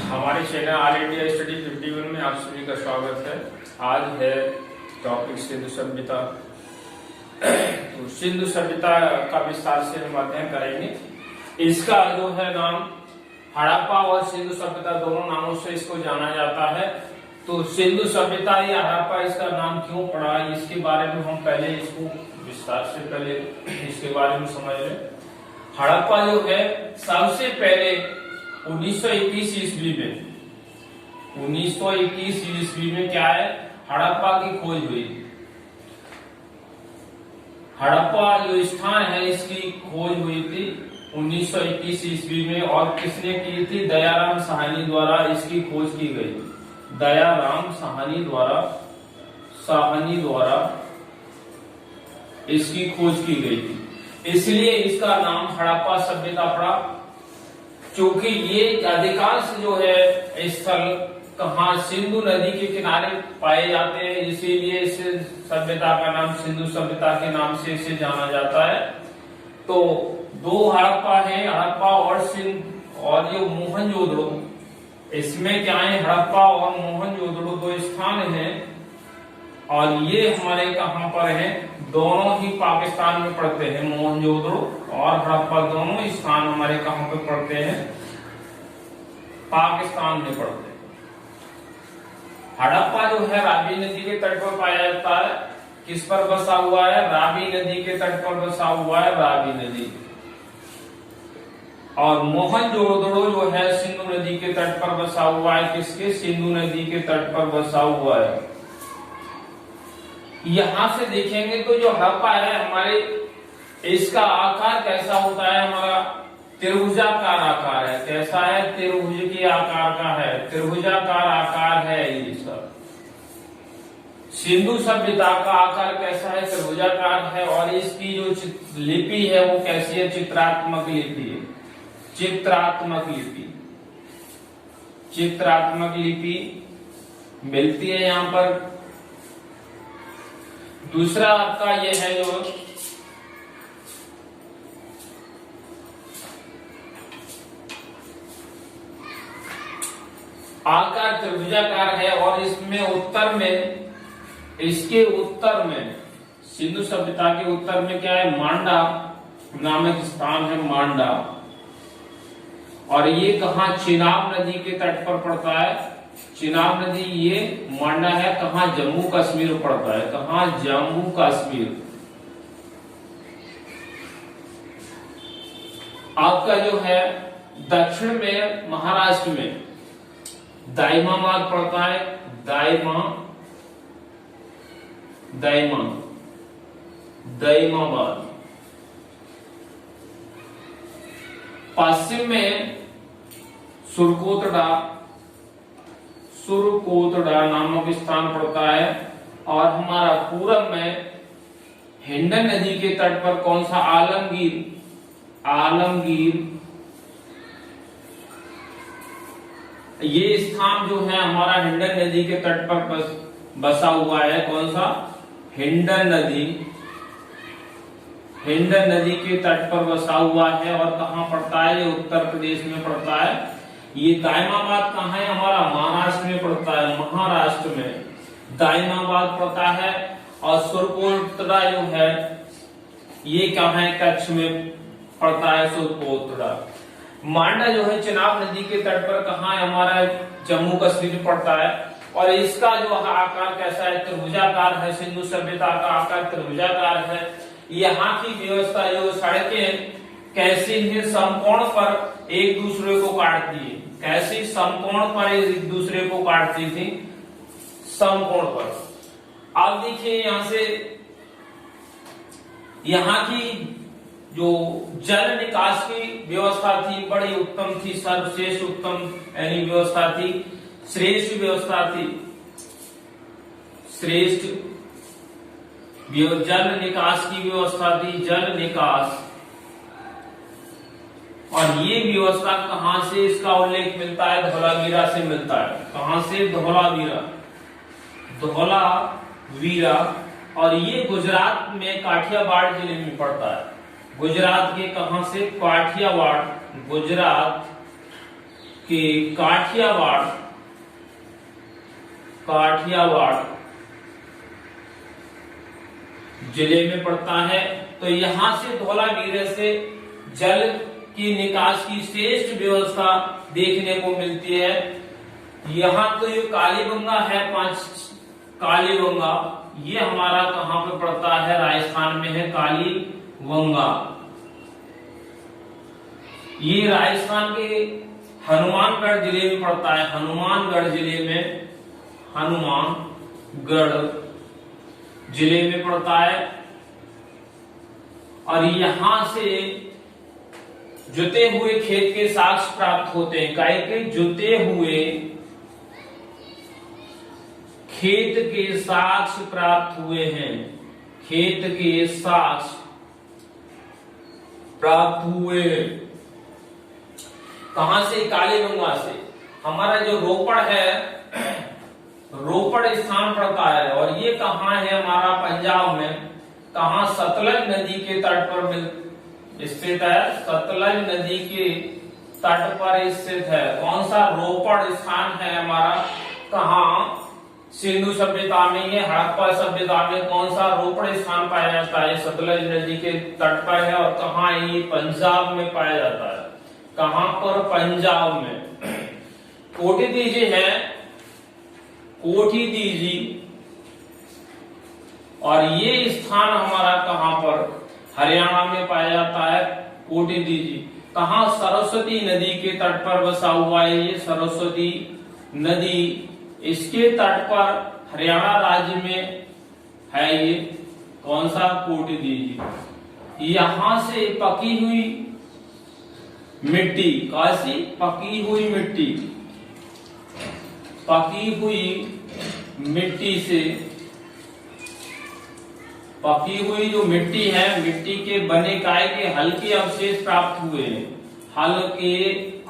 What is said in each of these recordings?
हमारे channel all India study 51 में आप सभी का स्वागत है। आज है टॉपिक सिंधु सभ्यता। तो सिंधु सभ्यता का विस्तार से हम अध्ययन करेंगे। इसका जो है नाम हड़प्पा और सिंधु सभ्यता दोनों नामों से इसको जाना जाता है। तो सिंधु सभ्यता या हड़प्पा इसका नाम क्यों पड़ा, इसके बारे में हम पहले इसको विस्तार से पहले इसके बारे में समझ लें। हड़प्पा जो है सबसे पहले 1921 ईस्वी में क्या है, हड़प्पा की खोज हुई। हड़प्पा जो स्थान है इसकी खोज हुई थी 1921 ईस्वी में। और किसने की थी? दयाराम साहनी द्वारा इसकी खोज की गई। दयाराम साहनी द्वारा इसकी खोज की गई थी, इसलिए इसका नाम हड़प्पा सभ्यता पड़ा। क्योंकि ये अधिकांश जो है स्थल कहाँ सिंधु नदी के किनारे पाए जाते हैं, इसीलिए इस सभ्यता का नाम सिंधु सभ्यता के नाम से इसे जाना जाता है। तो दो हड़प्पा है, हड़प्पा और सिंध और ये मोहनजोदड़ो। इसमें क्या है, हड़प्पा और मोहनजोदड़ो दो स्थान हैं और ये हमारे कहाँ पर है, दोनों ही पाकिस्तान में पड़ते हैं। मोहनजोदड़ो और हड़प्पा दोनों स्थान हमारे कहाँ पे पड़ते हैं, पाकिस्तान में पड़ते हैं। हड़प्पा जो है रावी नदी के तट पर पाया जाता है। किस पर बसा हुआ है? रावी नदी के तट पर बसा हुआ है, रावी नदी। और मोहनजोदड़ो जो है सिंधु नदी के तट पर बसा हुआ है। किसके? सिंधु नदी के तट पर बसा हुआ है। यहां से देखेंगे तो जो हड़प्पा है हमारे, इसका आकार कैसा होता है, हमारा त्रिभुजाकार आकार है। कैसा है? त्रिभुज के आकार का है, त्रिभुजाकार आकार है ये सब। सिंधु सभ्यता का आकार कैसा है? त्रिभुजाकार है। और इसकी जो लिपि है वो कैसी है? चित्रात्मक लिपि है। चित्रात्मक लिपि मिलती है यहाँ पर। दूसरा आपका ये है जो आकार त्रिभुजाकार है। और इसमें उत्तर में, इसके उत्तर में, सिंधु सभ्यता के उत्तर में क्या है, मांडा नामक स्थान है, मांडा। और ये कहाँ? चिनाब नदी के तट पर पड़ता है। चिनाब नदी ये मांडा है कहाँ? जम्मू कश्मीर पड़ता है। कहाँ? जम्मू कश्मीर। आपका जो है दक्षिण में महाराष्ट्र में दाइमाबाद पड़ता है। दाइमाबाद। पश्चिम में सुरकोतड़ा नामक स्थान पड़ता है। और हमारा पूरब में हिंडन नदी के तट पर कौन सा? आलमगीर। ये स्थान जो है हमारा हिंडन नदी के तट पर बसा हुआ है। कौन सा? हिंडन नदी के तट पर बसा हुआ है। और कहाँ पड़ता है? ये उत्तर प्रदेश में पड़ता है। ये दाइमाबाद कहाँ है? हमारा महाराष्ट्र में पड़ता है। महाराष्ट्र में दाइमाबाद पड़ता है। और सुरकोतड़ा जो है ये कहाँ है? कच्छ में पड़ता है सुरकोतड़ा। मांडा जो है चिनाब नदी के तट पर कहाँ है? हमारा जम्मू कश्मीर में पड़ता है। और इसका जो आकार कैसा है? त्रिभुजाकार है। सिंधु सभ्यता का आकार त्रिभुजाकार है। यहाँ की व्यवस्था जो सड़कें कैसी है? समकोण पर एक दूसरे को काटती है। कैसी? समकोण पर एक दूसरे को काटती थी, समकोण पर। अब देखिए यहाँ से, यहाँ की जो जल निकास की व्यवस्था थी बड़ी उत्तम थी, सर्वश्रेष्ठ उत्तम यानी व्यवस्था थी, श्रेष्ठ व्यवस्था थी। श्रेष्ठ जल निकास की व्यवस्था थी, जल निकास। और ये व्यवस्था कहां से इसका उल्लेख मिलता है? धौलावीरा से मिलता है। कहां से? धौलावीरा। और ये गुजरात में काठियावाड़ जिले में पड़ता है। गुजरात के कहां से? काठियावाड़, गुजरात के काठियावाड़ जिले में पड़ता है। तो यहाँ से धौलावीरा से जल की निकास की श्रेष्ठ व्यवस्था देखने को मिलती है। यहाँ तो ये कालीबंगा है, कालीबंगा, ये हमारा कहाँ पे पड़ता है, राजस्थान में है कालीबंगा। ये राजस्थान के हनुमानगढ़ जिले में पड़ता है, हनुमानगढ़ जिले में पड़ता है। और यहां से जुते हुए खेत के साक्ष्य प्राप्त होते हैं। काय के जुते हुए खेत के साक्ष्य प्राप्त हुए हैं, खेत के साक्ष्य प्राप्त हुए। कहां से? कालीबंगा से। हमारा जो रोपड़ है, रोपड़ स्थान पड़ता है और ये कहाँ है हमारा? पंजाब में। कहा? सतलज नदी के तट पर स्थित है, सतलज नदी के तट पर स्थित है। कौन सा? रोपड़ स्थान है हमारा। कहा? सिंधु सभ्यता में, ये हड़प्पा सभ्यता में कौन सा रोपड़ स्थान पाया जाता है? सतलज नदी के तट पर है। और कहा? ये पंजाब में पाया जाता है। कहां पर? पंजाब में। कोठी दीजी है, कोठी दीजी, और ये स्थान हमारा कहां पर? हरियाणा में पाया जाता है, कोठी दीजी। कहां? सरस्वती नदी के तट पर बसा हुआ है ये सरस्वती नदी, इसके तट पर हरियाणा राज्य में है ये। कौन सा? कोठी दीजी। यहां से पकी हुई मिट्टी, काशी पकी हुई मिट्टी, पकी हुई मिट्टी से, पकी हुई जो मिट्टी है, मिट्टी के बने काय के हल्के अवशेष प्राप्त हुए हैं, हल्के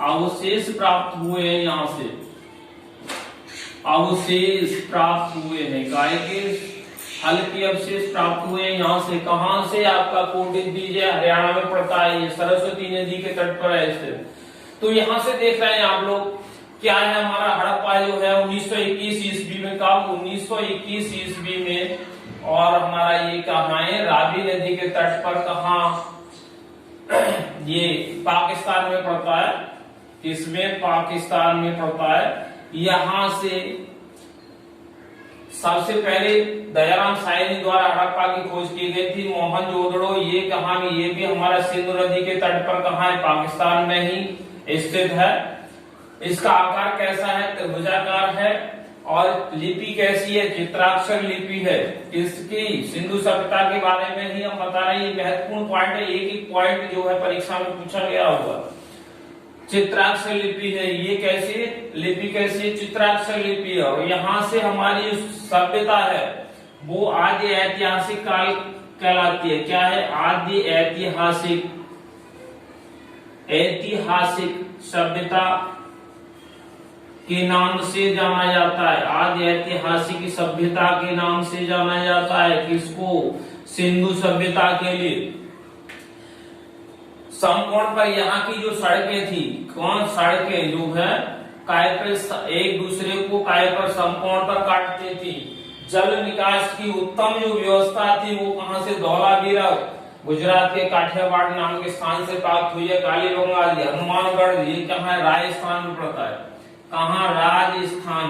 अवशेष प्राप्त हुए हैं। यहां से अवशेष प्राप्त हुए हैं, काय के हल्के अवशेष प्राप्त हुए हैं यहाँ से। कहां से? आपका कोठी दीजी हरियाणा में पड़ता है, ये सरस्वती नदी के तट पर है स्थित। तो यहाँ से देख रहे हैं आप लोग क्या है हमारा हड़प्पा जो है 1921 ईस्वी में। कब? 1921 ईस्वी में। और हमारा ये कहाँ है? रावी नदी के तट पर। कहा? ये पाकिस्तान में पड़ता है। किसमें? पाकिस्तान में पड़ता है। यहां से सबसे पहले दयाराम सायनी द्वारा हड़प्पा की खोज की गई थी। मोहनजोदड़ो, ये कहां में? ये भी हमारा सिंधु नदी के तट पर कहां है? पाकिस्तान में ही स्थित है। इसका आकार कैसा है? त्रिभुजाकार है। और लिपि कैसी है? चित्राक्षर लिपि है। किसकी? सिंधु सभ्यता के बारे में ही हम बता रहे हैं। ये महत्वपूर्ण पॉइंट है, एक एक पॉइंट जो है परीक्षा में पूछा गया होगा। चित्राक्षर लिपि है। ये कैसी लिपि? कैसी? चित्राक्षर लिपि है। और यहाँ से हमारी सभ्यता है वो आदि ऐतिहासिक काल कहलाती है। क्या है? आदि ऐतिहासिक सभ्यता के नाम से जाना जाता है। आदि ऐतिहासिक सभ्यता के नाम से जाना जाता है। किसको? सिंधु सभ्यता के लिए। समकोण पर यहाँ की जो सड़कें थी, कौन? सड़कें जो है काय पर एक दूसरे को काय पर समकोण पर काटती थी। जल निकास की उत्तम जो व्यवस्था थी वो कहां से? धौलावीरा गुजरात के काठियावाड़ नाम के स्थान से प्राप्त हुई है। कालीबंगा, हनुमानगढ़, ये कहाँ है? राजस्थान में पड़ता है। कहाँ? राजस्थान।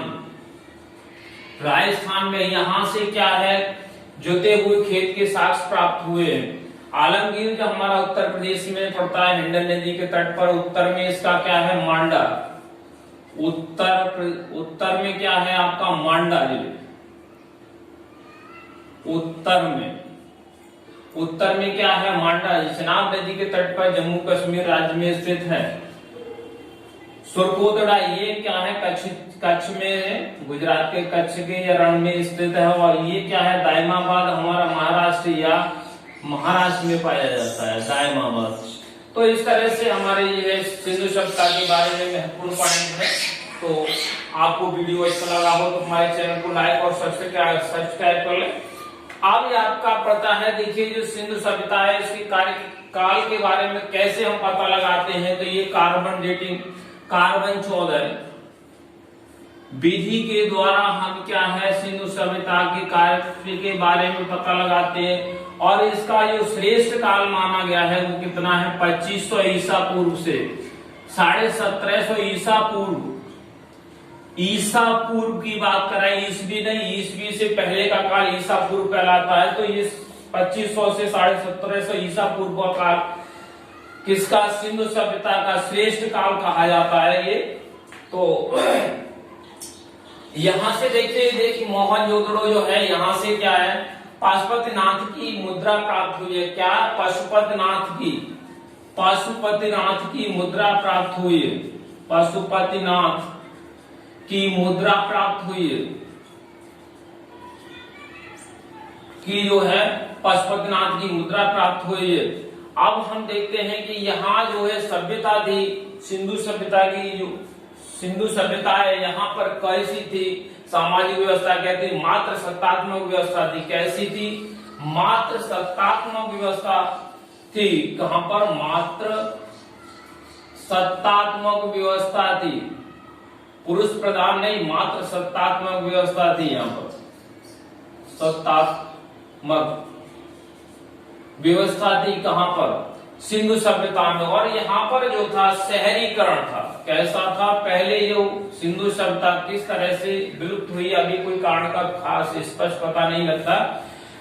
राजस्थान में यहां से क्या है? जुते हुए खेत के साक्ष्य प्राप्त हुए हैं। आलमगीर जो हमारा उत्तर प्रदेश में पड़ता है, हिंडन नदी के तट पर। उत्तर में इसका क्या है? मांडा। उत्तर में क्या है आपका? मांडा जिले। उत्तर में क्या है? मांडा। चेनाब नदी के तट पर जम्मू कश्मीर राज्य में स्थित है। सुरकोतड़ा, ये क्या है? कच्छ में, गुजरात के कच्छ के या रण में स्थित है। और ये क्या है? दायमाबाद हमारा महाराष्ट्र या महाराष्ट्र में पाया जाता है, दायमाबाद। तो इस तरह से हमारे ये सिंधु सभ्यता के बारे में महत्वपूर्ण पॉइंट है। तो आपको वीडियो अच्छा लगा हो तो हमारे चैनल को लाइक और सब्सक्राइब कर ले। अब ये आपका पता है, देखिए जो सिंधु सभ्यता है इसके काल के बारे में कैसे हम पता लगाते हैं। तो ये कार्बन डेटिंग कार्बन 14 विधि के द्वारा हम क्या है सिंधु सभ्यता के कार्य के बारे में पता लगाते हैं। और इसका जो श्रेष्ठ काल माना गया है वो कितना है 2500 ईसा पूर्व से 1750 ईसा पूर्व की बात करें, ईसवी नहीं, ईसवी से पहले का काल ईसा पूर्व कहलाता है। तो ये 2500 से 1750 ईसा पूर्व का काल किसका सिंधु सभ्यता का श्रेष्ठ काल कहा जाता है ये। तो यहां से देखिए मोहनजोदड़ो जो है यहाँ से क्या है पशुपतिनाथ की मुद्रा प्राप्त हुई है। क्या पशुपतिनाथ की मुद्रा प्राप्त हुई है, पशुपतिनाथ की मुद्रा प्राप्त हुई है कि जो है पशुपतिनाथ की मुद्रा प्राप्त हुई है। अब हम देखते हैं कि यहाँ जो है सभ्यता थी सिंधु सभ्यता की, जो सिंधु सभ्यता है यहाँ पर कैसी थी, सामाजिक व्यवस्था कहती मात्र सत्तात्मक व्यवस्था थी। कैसी थी, मात्र सत्तात्मक व्यवस्था थी। कहां पर, मात्र सत्तात्मक व्यवस्था थी, पुरुष प्रधान नहीं, मात्र सत्तात्मक व्यवस्था थी। यहाँ पर सत्तात्मक व्यवस्था थी कहां पर, सिंधु सभ्यता में। और यहाँ पर जो था शहरीकरण था। कैसा था, पहले जो सिंधु सभ्यता किस तरह से विलुप्त हुई अभी कोई कारण का खास स्पष्ट पता नहीं लगता,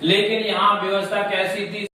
लेकिन यहाँ व्यवस्था कैसी थी,